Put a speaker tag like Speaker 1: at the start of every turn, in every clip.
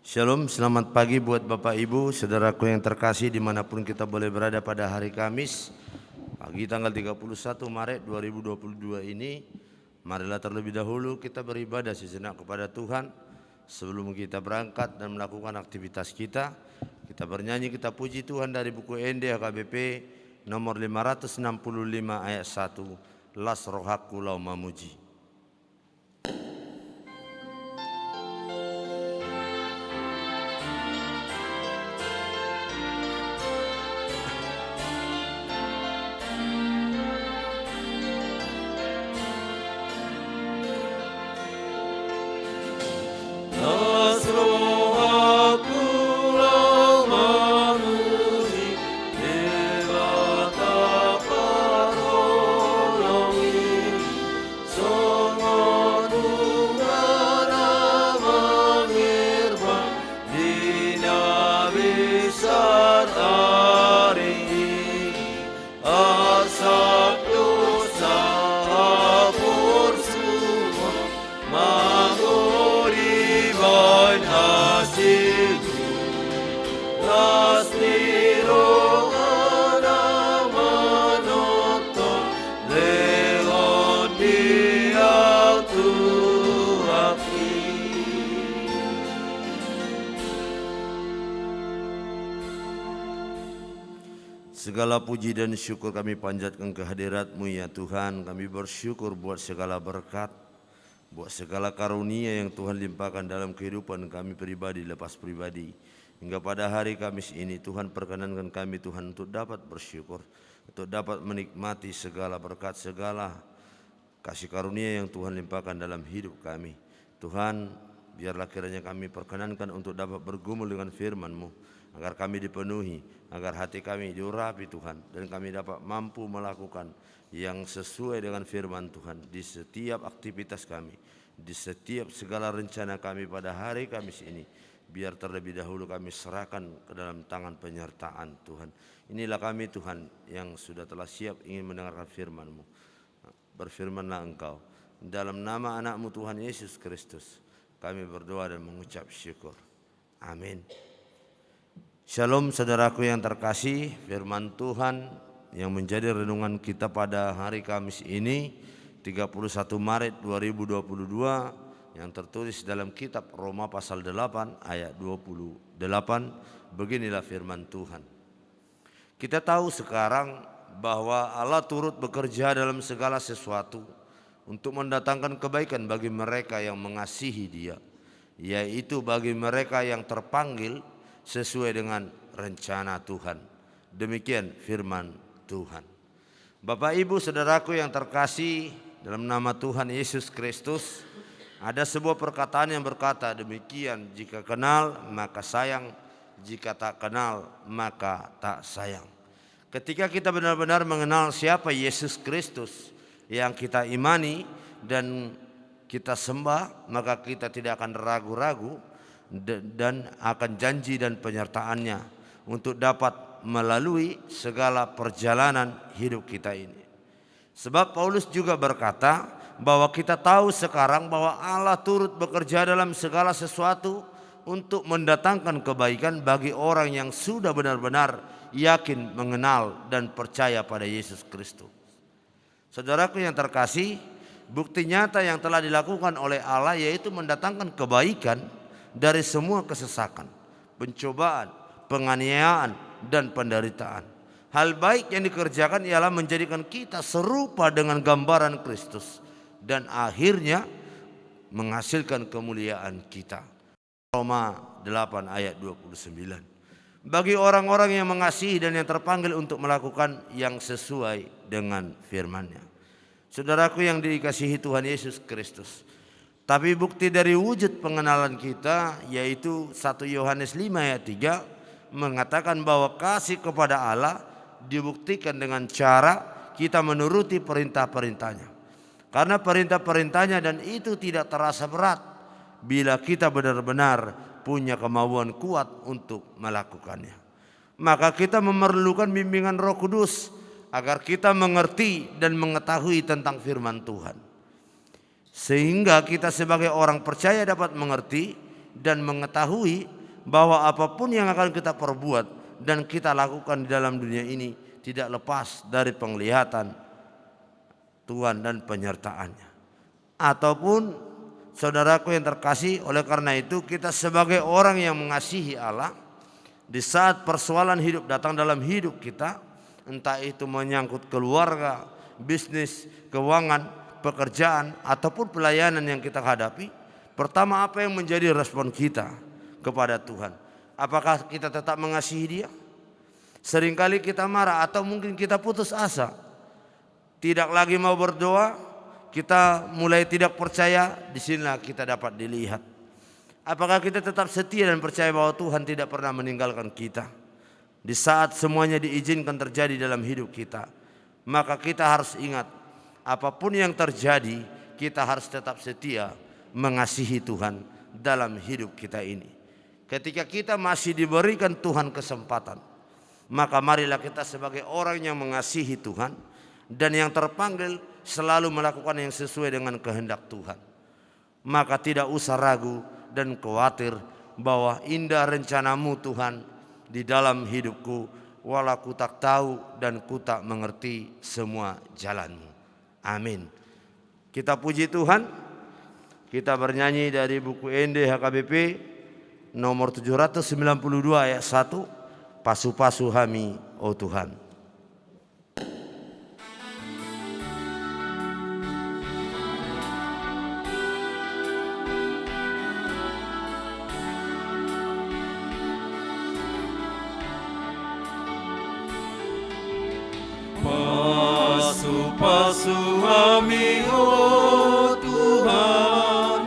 Speaker 1: Shalom, selamat pagi buat Bapak Ibu, saudaraku yang terkasih dimanapun kita boleh berada pada hari Kamis pagi tanggal 31 Maret 2022 ini. Marilah terlebih dahulu kita beribadah sejenak kepada Tuhan. Sebelum kita berangkat dan melakukan aktivitas kita bernyanyi, kita puji Tuhan dari buku ND HKBP nomor 565 ayat 1, Las rohaku lau mamuji. Segala puji dan syukur kami panjatkan kehadirat-Mu ya Tuhan. Kami bersyukur buat segala berkat, buat segala karunia yang Tuhan limpahkan dalam kehidupan kami pribadi lepas pribadi. Hingga pada hari Kamis ini Tuhan perkenankan kami Tuhan untuk dapat bersyukur, untuk dapat menikmati segala berkat, segala kasih karunia yang Tuhan limpahkan dalam hidup kami. Tuhan, biarlah kiranya kami perkenankan untuk dapat bergumul dengan firman-Mu, agar kami dipenuhi, agar hati kami diurapi Tuhan, dan kami dapat mampu melakukan yang sesuai dengan firman Tuhan di setiap aktivitas kami, di setiap segala rencana kami pada hari Kamis ini. Biar terlebih dahulu kami serahkan ke dalam tangan penyertaan Tuhan. Inilah kami Tuhan yang sudah telah siap ingin mendengarkan firman-Mu. Berfirmanlah Engkau, dalam nama anak-Mu Tuhan Yesus Kristus kami berdoa dan mengucap syukur. Amin. Shalom saudaraku yang terkasih, firman Tuhan yang menjadi renungan kita pada hari Kamis ini 31 Maret 2022 yang tertulis dalam kitab Roma pasal 8 ayat 28. Beginilah firman Tuhan. Kita tahu sekarang bahwa Allah turut bekerja dalam segala sesuatu untuk mendatangkan kebaikan bagi mereka yang mengasihi Dia, yaitu bagi mereka yang terpanggil sesuai dengan rencana Tuhan. Demikian firman Tuhan. Bapak Ibu saudaraku yang terkasih, dalam nama Tuhan Yesus Kristus ada sebuah perkataan yang berkata demikian, jika kenal maka sayang, jika tak kenal maka tak sayang. Ketika kita benar-benar mengenal siapa Yesus Kristus yang kita imani dan kita sembah, maka kita tidak akan ragu-ragu dan akan janji dan penyertaannya untuk dapat melalui segala perjalanan hidup kita ini. Sebab Paulus juga berkata bahwa kita tahu sekarang bahwa Allah turut bekerja dalam segala sesuatu untuk mendatangkan kebaikan bagi orang yang sudah benar-benar yakin mengenal dan percaya pada Yesus Kristus. Saudaraku yang terkasih, bukti nyata yang telah dilakukan oleh Allah yaitu mendatangkan kebaikan dari semua kesesakan, pencobaan, penganiayaan, dan penderitaan. Hal baik yang dikerjakan ialah menjadikan kita serupa dengan gambaran Kristus dan akhirnya menghasilkan kemuliaan kita. Roma 8 ayat 29. Bagi orang-orang yang mengasihi dan yang terpanggil untuk melakukan yang sesuai dengan firman-Nya. Saudaraku yang dikasihi Tuhan Yesus Kristus, tapi bukti dari wujud pengenalan kita yaitu 1 Yohanes 5 ayat 3 mengatakan bahwa kasih kepada Allah dibuktikan dengan cara kita menuruti perintah-perintahnya. Karena perintah-perintahnya dan itu tidak terasa berat bila kita benar-benar punya kemauan kuat untuk melakukannya. Maka kita memerlukan bimbingan Roh Kudus agar kita mengerti dan mengetahui tentang firman Tuhan. Sehingga kita sebagai orang percaya dapat mengerti dan mengetahui bahwa apapun yang akan kita perbuat dan kita lakukan di dalam dunia ini tidak lepas dari penglihatan Tuhan dan penyertaannya. Ataupun saudaraku yang terkasih, oleh karena itu kita sebagai orang yang mengasihi Allah, di saat persoalan hidup datang dalam hidup kita, entah itu menyangkut keluarga, bisnis, keuangan, pekerjaan, ataupun pelayanan yang kita hadapi, pertama apa yang menjadi respon kita kepada Tuhan? Apakah kita tetap mengasihi Dia? Seringkali kita marah atau mungkin kita putus asa, tidak lagi mau berdoa, kita mulai tidak percaya. Disinilah kita dapat dilihat apakah kita tetap setia dan percaya bahwa Tuhan tidak pernah meninggalkan kita. Di saat semuanya diizinkan terjadi dalam hidup kita, maka kita harus ingat, apapun yang terjadi, kita harus tetap setia mengasihi Tuhan dalam hidup kita ini. Ketika kita masih diberikan Tuhan kesempatan, maka marilah kita sebagai orang yang mengasihi Tuhan dan yang terpanggil selalu melakukan yang sesuai dengan kehendak Tuhan. Maka tidak usah ragu dan khawatir bahwa indah rencanamu Tuhan di dalam hidupku, walau ku tak tahu dan ku tak mengerti semua jalanmu. Amin. Kita puji Tuhan. Kita bernyanyi dari buku ND HKBP nomor 792 ayat 1, Pasu-pasu Kami, oh Tuhan.
Speaker 2: Pasu-pasu kami, oh Tuhan,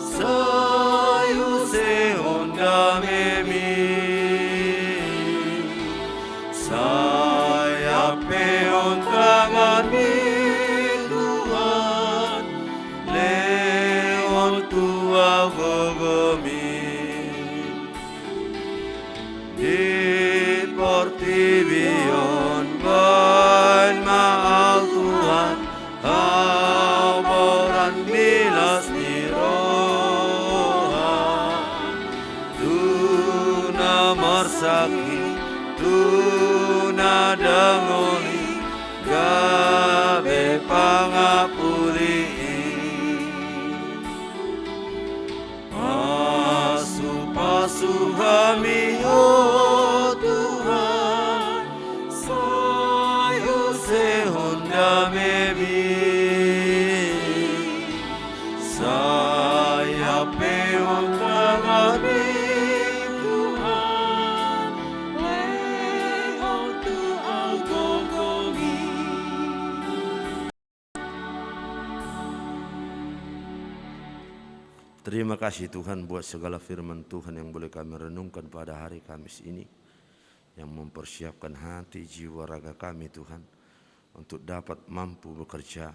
Speaker 2: sayu seonda memi, saya peon tanganmu Tuhan, leon tua gogomi, di portibion bain maal Tuhan, haboran milas niroha, tuna marsaki, tuna dangoli, gabe pangapuli, pasu-pasu kami, oh Tuhan, sayu sehonda memi, saya peon tangani Tuhan, leon tu algogogi.
Speaker 1: Terima kasih Tuhan buat segala firman Tuhan yang boleh kami renungkan pada hari Kamis ini, yang mempersiapkan hati, jiwa, raga kami Tuhan untuk dapat mampu bekerja,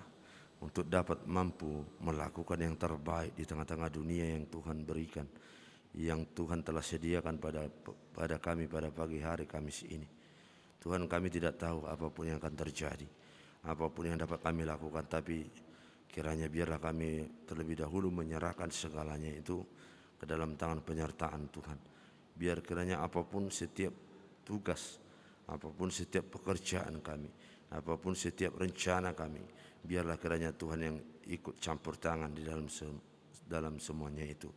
Speaker 1: untuk dapat mampu melakukan yang terbaik di tengah-tengah dunia yang Tuhan berikan, yang Tuhan telah sediakan pada kami pada pagi hari Kamis ini. Tuhan, kami tidak tahu apapun yang akan terjadi, apapun yang dapat kami lakukan, tapi kiranya biarlah kami terlebih dahulu menyerahkan segalanya itu ke dalam tangan penyertaan Tuhan. Biar kiranya apapun setiap tugas, apapun setiap pekerjaan kami, apapun setiap rencana kami, biarlah kiranya Tuhan yang ikut campur tangan di dalam semuanya itu.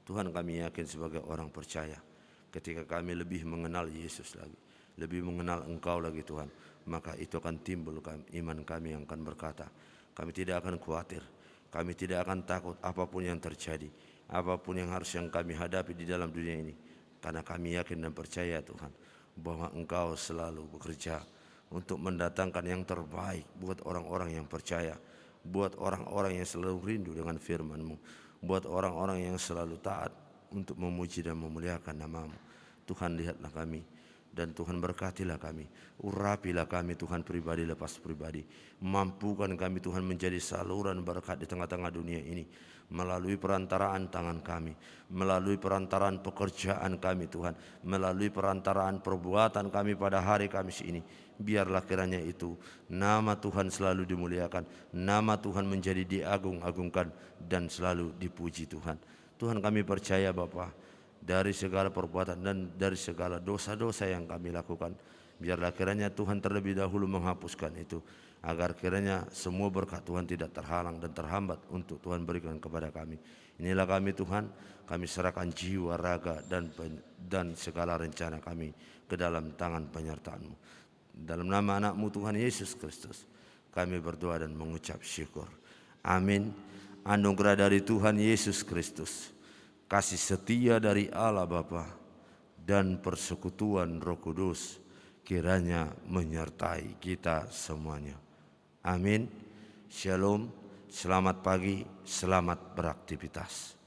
Speaker 1: Tuhan, kami yakin sebagai orang percaya, ketika kami lebih mengenal Yesus lagi, lebih mengenal Engkau lagi Tuhan, maka itu akan timbul iman kami yang akan berkata, kami tidak akan khawatir, kami tidak akan takut apapun yang terjadi, apapun yang kami hadapi di dalam dunia ini, karena kami yakin dan percaya Tuhan, bahwa Engkau selalu bekerja untuk mendatangkan yang terbaik buat orang-orang yang percaya, buat orang-orang yang selalu rindu dengan firman-Mu, buat orang-orang yang selalu taat untuk memuji dan memuliakan nama-Mu. Tuhan, lihatlah kami, dan Tuhan berkatilah kami, urapilah kami Tuhan pribadi lepas pribadi, mampukan kami Tuhan menjadi saluran berkat di tengah-tengah dunia ini, melalui perantaraan tangan kami, melalui perantaraan pekerjaan kami Tuhan, melalui perantaraan perbuatan kami pada hari Kamis ini. Biarlah kiranya itu nama Tuhan selalu dimuliakan, nama Tuhan menjadi diagung-agungkan dan selalu dipuji Tuhan. Tuhan kami percaya Bapa, dari segala perbuatan dan dari segala dosa-dosa yang kami lakukan, biarlah kiranya Tuhan terlebih dahulu menghapuskan itu, agar kiranya semua berkat Tuhan tidak terhalang dan terhambat untuk Tuhan berikan kepada kami. Inilah kami Tuhan, kami serahkan jiwa, raga dan segala rencana kami ke dalam tangan penyertaan-Mu. Dalam nama anak-Mu Tuhan Yesus Kristus, kami berdoa dan mengucap syukur. Amin. Anugerah dari Tuhan Yesus Kristus, kasih setia dari Allah Bapa, dan persekutuan Roh Kudus kiranya menyertai kita semuanya. Amin. Shalom. Selamat pagi, selamat beraktivitas.